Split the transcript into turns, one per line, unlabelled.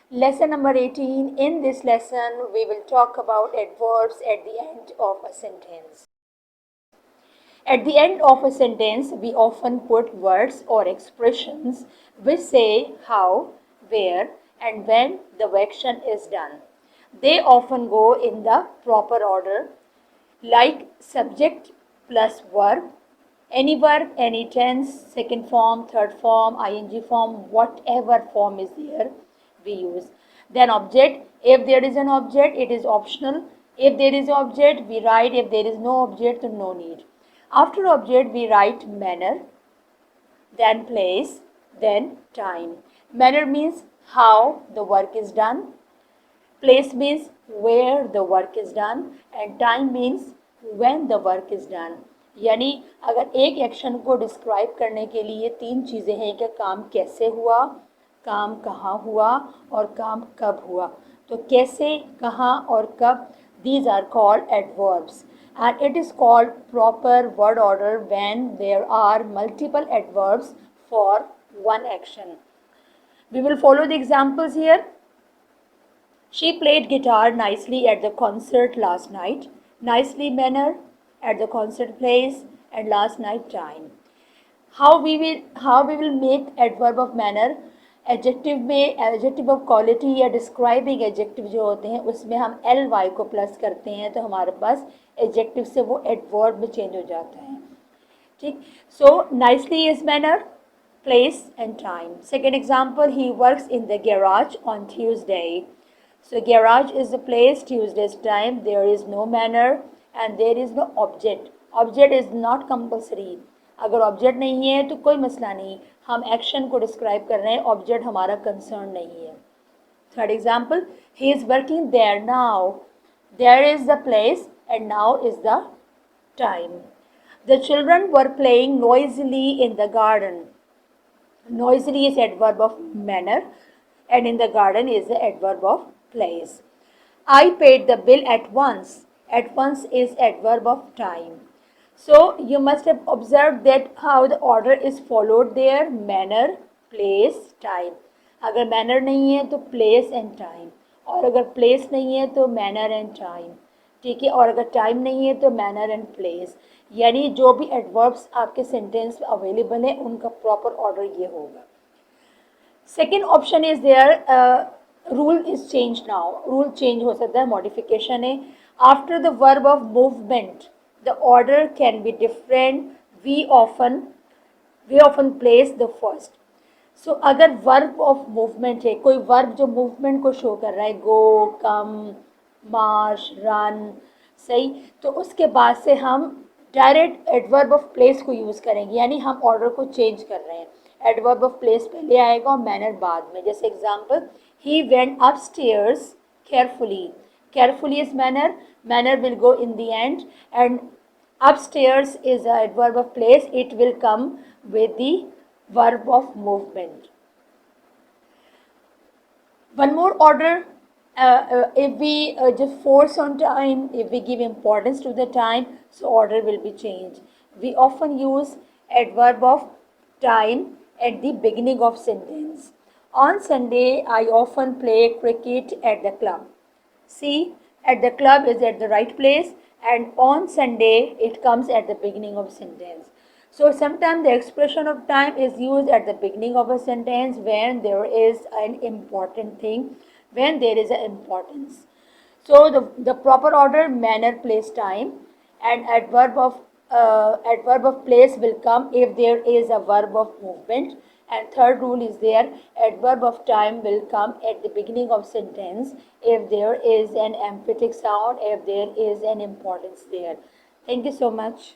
Lesson number 18. In this lesson, we will talk about adverbs at the end of a sentence. At the end of a sentence, we often put words or expressions which say how, where, and when the action is done. They often go in the proper order, like subject plus verb, any verb, any tense, second form, third form, ing form, whatever form is there, we use. Then object, if there is an object, it is optional. If there is object, we write. If there is no object, then no need. After object, we write manner, then place, then time. Manner means how the work is done. Place means where the work is done. And time means when the work is done. यानी अगर एक action को describe करने के लिए तीन चीज़ें हैं कि काम कैसे हुआ, काम कहाँ हुआ और काम कब हुआ. तो कैसे, कहाँ और कब, these are called adverbs, and it is called proper word order when there are multiple adverbs for one action. We will follow the examples here. She played guitar nicely at the concert last night. Nicely manner, at the concert place, and last night time. How we will make adverb of manner. Adjective में adjective of quality या describing adjective जो होते हैं उसमें हम L Y को plus करते हैं तो हमारे पास एडजेक्टिव से वो एडवर्ब में चेंज हो जाता है. ठीक. So nicely is manner, place and time. Second example, he works in the garage on Tuesday. So garage is the place, Tuesday's time, there is no manner and there is no object. Object is not compulsory. अगर object नहीं है तो कोई मसला नहीं, हम action को describe कर रहे हैं, ऑब्जेक्ट हमारा कंसर्न नहीं है. Third example, he is working there now. There is the place and now is the time. The children were playing noisily in the garden. Noisily is adverb of manner and in the garden is the adverb of place. I paid the bill at once. At once is adverb of time. So you must have observed that how the order is followed there. Manner, place, time. अगर manner नहीं है तो place and time, और अगर place नहीं है तो manner and time. ठीक है. और अगर time नहीं है तो manner and place. यानी जो भी adverbs आपके sentence में अवेलेबल है उनका proper order ये होगा. Second option is there, rule is change now. Rule change हो सकता है, मॉडिफिकेशन है. After the verb of movement the order can be different. We often place the first. So अगर वर्ब ऑफ मूवमेंट है, कोई verb जो movement को show कर रहा है, गो, कम, मार्च, रन, सही, तो उसके बाद से हम डायरेक्ट एडवर्ब ऑफ प्लेस को यूज़ करेंगे, यानी हम ऑर्डर को चेंज कर रहे हैं. एडवर्ब ऑफ प्लेस पहले आएगा और मैनर बाद में. जैसे example, he went upstairs carefully. Carefully is manner, manner will go in the end and upstairs is a adverb of place, it will come with the verb of movement. One more order, if we just force on time, if we give importance to the time, so order will be changed. We often use adverb of time at the beginning of sentence. On Sunday, I often play cricket at the club. See, at the club is at the right place and on Sunday it comes at the beginning of sentence. So sometimes the expression of time is used at the beginning of a sentence when there is an important thing, when there is an importance. So the proper order, manner, place, time, and adverb of place will come if there is a verb of movement. And third rule is there, adverb of time will come at the beginning of sentence if there is an emphatic sound, if there is an importance there. Thank you so much.